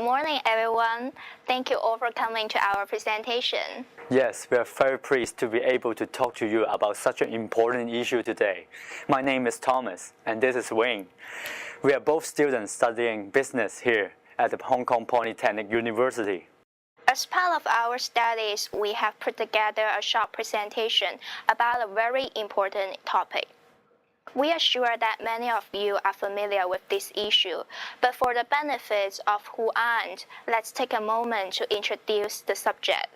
Good morning, everyone. Thank you all for coming to our presentation. Yes, we are very pleased to be able to talk to you about such an important issue today. My name is Thomas, and this is Wayne. We are both students studying business here at the Hong Kong Polytechnic University. As part of our studies, we have put together a short presentation about a very important topic. We are sure that many of you are familiar with this issue, but for the benefits of who aren't, let's take a moment to introduce the subject.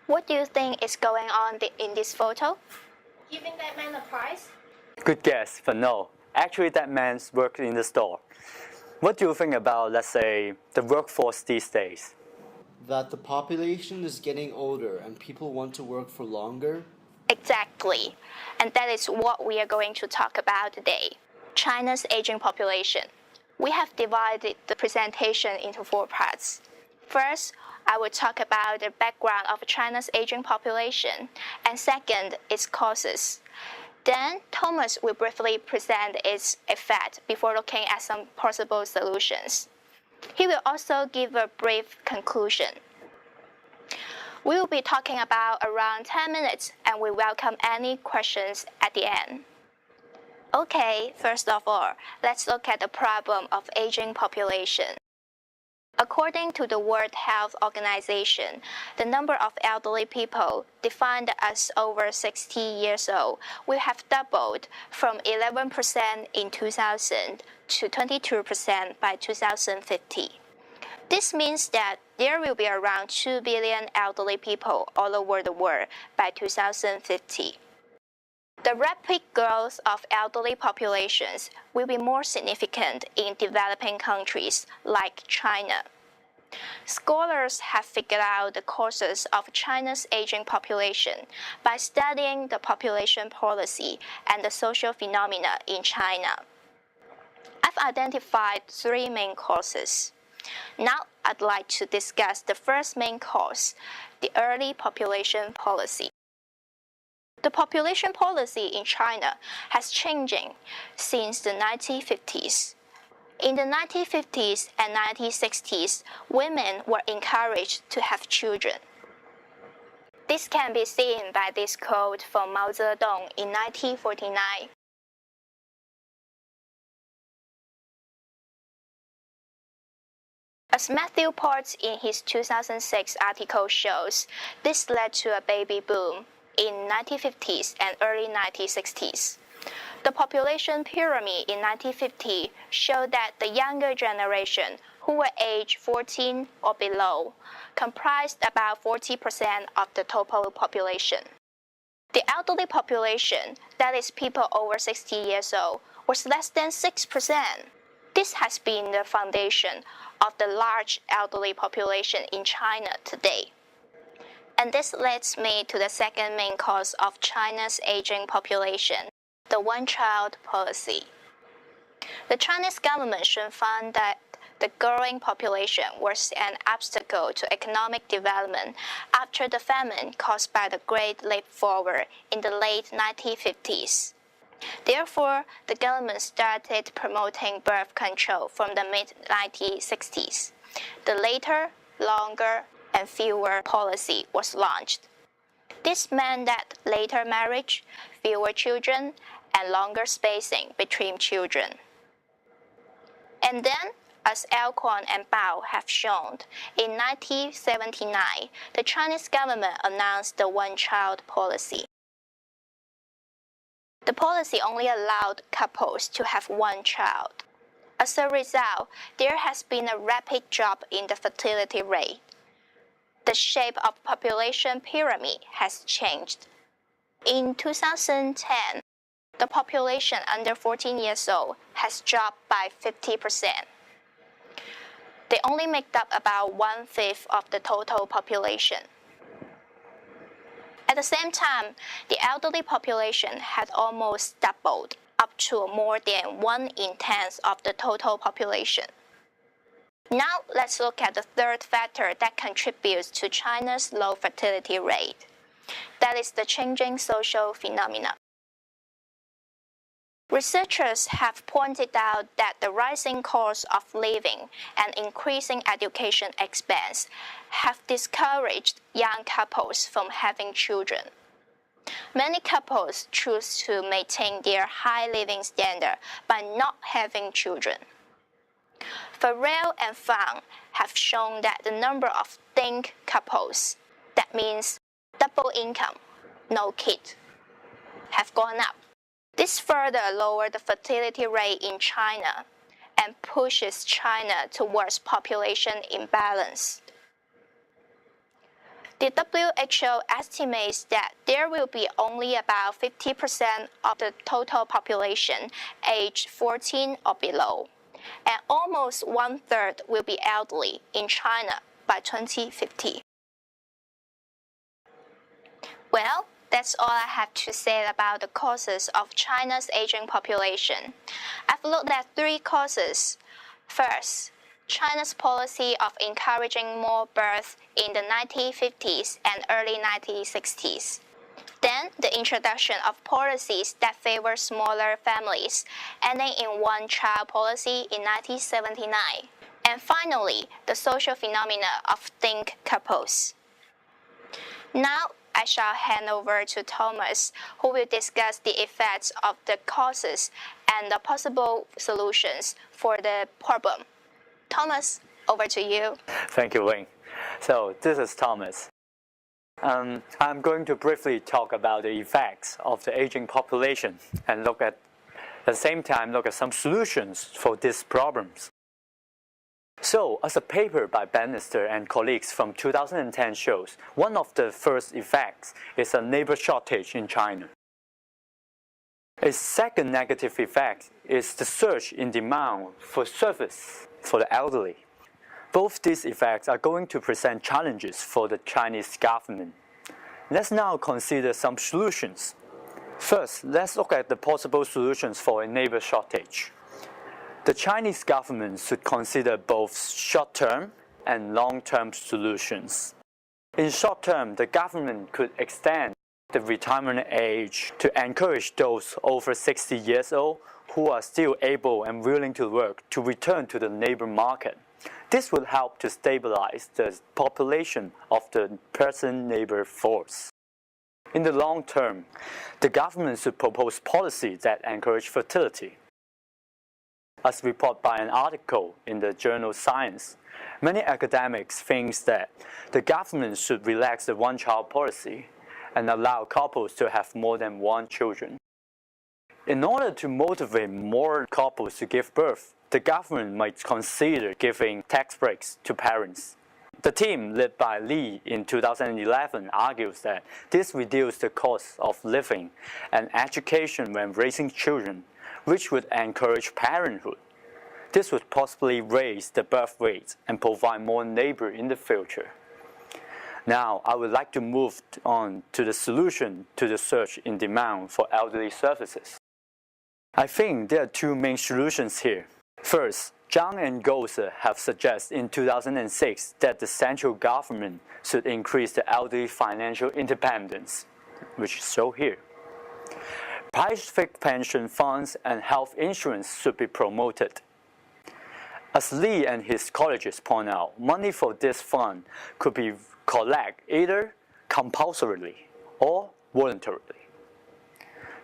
What do you think is going on in this photo? Giving that man a prize? Good guess, but no. Actually, that man's worked in the store. What do you think about, let's say, the workforce these days? That the population is getting older and people want to work for longer? Exactly. And that is what we are going to talk about today. China's aging population. We have divided the presentation into 4 parts. First, I will talk about the background of China's aging population, and second, its causes. Then, Thomas will briefly present its effect before looking at some possible solutions. He will also give a brief conclusion. We will be talking about around 10 minutes, and we welcome any questions at the end. Okay, first of all, let's look at the problem of aging population. According to the World Health Organization, the number of elderly people, defined as over 60 years old, will have doubled from 11% in 2000 to 22% by 2050. This means that there will be around 2 billion elderly people all over the world by 2050. The rapid growth of elderly populations will be more significant in developing countries like China. Scholars have figured out the causes of China's aging population by studying the population policy and the social phenomena in China. I've identified 3 main causes. Now, I'd like to discuss the first main cause, the early population policy. The population policy in China has changing since the 1950s. In the 1950s and 1960s, women were encouraged to have children. This can be seen by this quote from Mao Zedong in 1949. As Matthew Potts in his 2006 article shows, this led to a baby boom in 1950s and early 1960s. The population pyramid in 1950 showed that the younger generation, who were aged 14 or below, comprised about 40% of the total population. The elderly population, that is people over 60 years old, was less than 6%. This has been the foundation of the large elderly population in China today. And this leads me to the second main cause of China's aging population, the one-child policy. The Chinese government soon found that the growing population was an obstacle to economic development after the famine caused by the Great Leap Forward in the late 1950s. Therefore, the government started promoting birth control from the mid-1960s. The later, longer, and fewer policy was launched. This meant that later marriage, fewer children, and longer spacing between children. And then, as Alcorn and Bao have shown, in 1979, the Chinese government announced the one-child policy. The policy only allowed couples to have 1 child. As a result, there has been a rapid drop in the fertility rate. The shape of population pyramid has changed. In 2010, the population under 14 years old has dropped by 50%. They only make up about 1/5 of the total population. At the same time, the elderly population had almost doubled, up to more than 1 in 10 of the total population. Now, let's look at the third factor that contributes to China's low fertility rate. That is the changing social phenomena. Researchers have pointed out that the rising cost of living and increasing education expense have discouraged young couples from having children. Many couples choose to maintain their high living standard by not having children. Farrell and Fang have shown that the number of think couples, that means double income, no kid, have gone up. This further lowered the fertility rate in China and pushes China towards population imbalance. The WHO estimates that there will be only about 50% of the total population aged 14 or below, and almost one-third will be elderly in China by 2050. Well, that's all I have to say about the causes of China's aging population. I've looked at 3 causes. First, China's policy of encouraging more births in the 1950s and early 1960s. Then, the introduction of policies that favor smaller families, ending in one-child policy in 1979. And finally, the social phenomena of think couples. Now, I shall hand over to Thomas, who will discuss the effects of the causes and the possible solutions for the problem. Thomas, over to you. Thank you, Wayne. So this is Thomas. I'm going to briefly talk about the effects of the aging population and at the same time look at some solutions for these problems. So, as a paper by Bannister and colleagues from 2010 shows, one of the first effects is a labor shortage in China. A second negative effect is the surge in demand for service for the elderly. Both these effects are going to present challenges for the Chinese government. Let's now consider some solutions. First, let's look at the possible solutions for a labor shortage. The Chinese government should consider both short-term and long-term solutions. In short term, the government could extend the retirement age to encourage those over 60 years old who are still able and willing to work to return to the labor market. This would help to stabilize the population of the present labor force. In the long term, the government should propose policies that encourage fertility. As reported by an article in the journal Science, many academics think that the government should relax the one-child policy and allow couples to have more than one children. In order to motivate more couples to give birth, the government might consider giving tax breaks to parents. The team led by Li in 2011 argues that this reduces the cost of living and education when raising children, which would encourage parenthood. This would possibly raise the birth rate and provide more labor in the future. Now, I would like to move on to the solution to the surge in demand for elderly services. I think there are 2 main solutions here. First, Zhang and Gose have suggested in 2006 that the central government should increase the elderly financial independence, which is shown here. Private pension funds and health insurance should be promoted. As Li and his colleagues point out, money for this fund could be collected either compulsorily or voluntarily.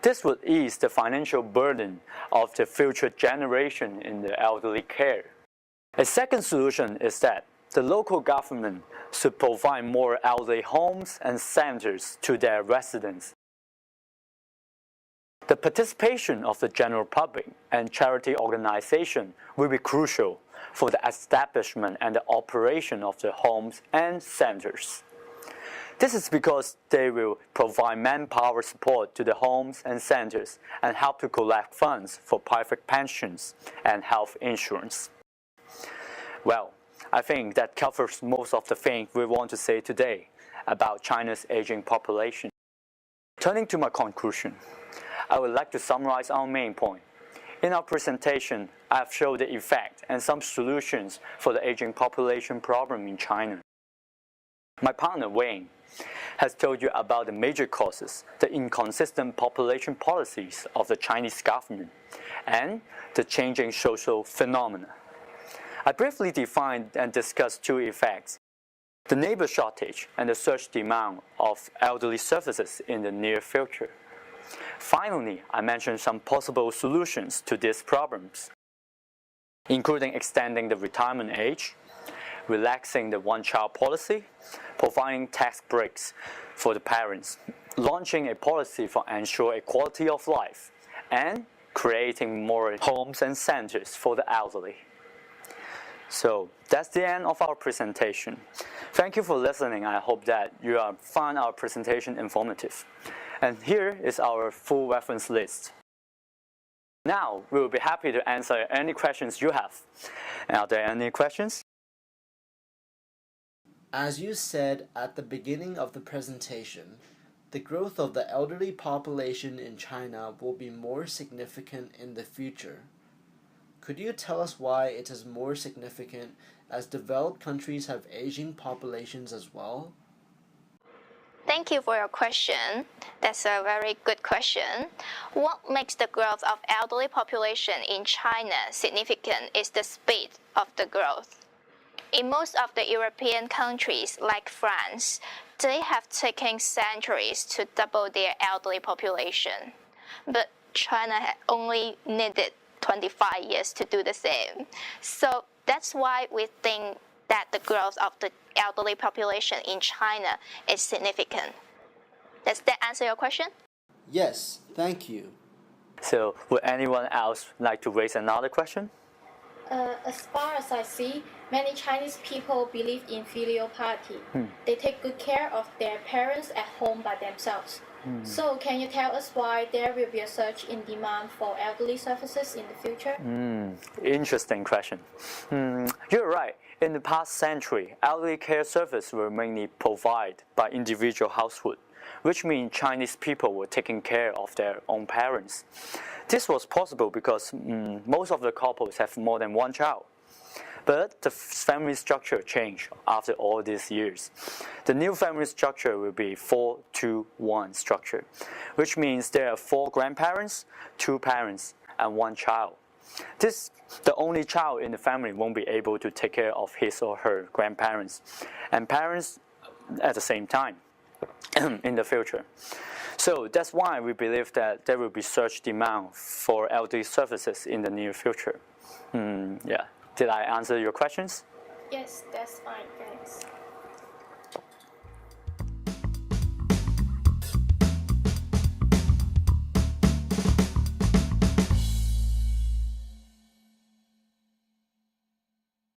This would ease the financial burden of the future generation in the elderly care. A second solution is that the local government should provide more elderly homes and centers to their residents. The participation of the general public and charity organizations will be crucial for the establishment and the operation of the homes and centers. This is because they will provide manpower support to the homes and centers and help to collect funds for private pensions and health insurance. Well, I think that covers most of the things we want to say today about China's aging population. Turning to my conclusion, I would like to summarize our main point. In our presentation, I have shown the effect and some solutions for the aging population problem in China. My partner, Wayne, has told you about the major causes, the inconsistent population policies of the Chinese government, and the changing social phenomena. I briefly defined and discussed two effects: the labor shortage and the surge demand of elderly services in the near future. Finally, I mentioned some possible solutions to these problems, including extending the retirement age, relaxing the one-child policy, providing tax breaks for the parents, launching a policy for ensure equality of life, and creating more homes and centers for the elderly. So that's the end of our presentation. Thank you for listening. I hope that you found our presentation informative. And here is our full reference list. Now, we will be happy to answer any questions you have. Are there any questions? As you said at the beginning of the presentation, the growth of the elderly population in China will be more significant in the future. Could you tell us why it is more significant, as developed countries have aging populations as well? Thank you for your question. That's a very good question. What makes the growth of elderly population in China significant is the speed of the growth. In most of the European countries, like France, they have taken centuries to double their elderly population. But China only needed 25 years to do the same. So that's why we think that the growth of the elderly population in China is significant. Does that answer your question? Yes, thank you. So would anyone else like to raise another question? As far as I see, many Chinese people believe in filial piety. They take good care of their parents at home by themselves. So can you tell us why there will be a surge in demand for elderly services in the future? Interesting question. You're right. In the past century, elderly care services were mainly provided by individual households, which means Chinese people were taking care of their own parents. This was possible because most of the couples have more than one child. But the family structure changed after all these years. The new family structure will be 4-2-1 structure, which means there are 4 grandparents, 2 parents, and 1 child. The only child in the family won't be able to take care of his or her grandparents and parents at the same time in the future. So that's why we believe that there will be surge demand for elderly services in the near future. Yeah. Did I answer your questions? Yes, that's fine, thanks.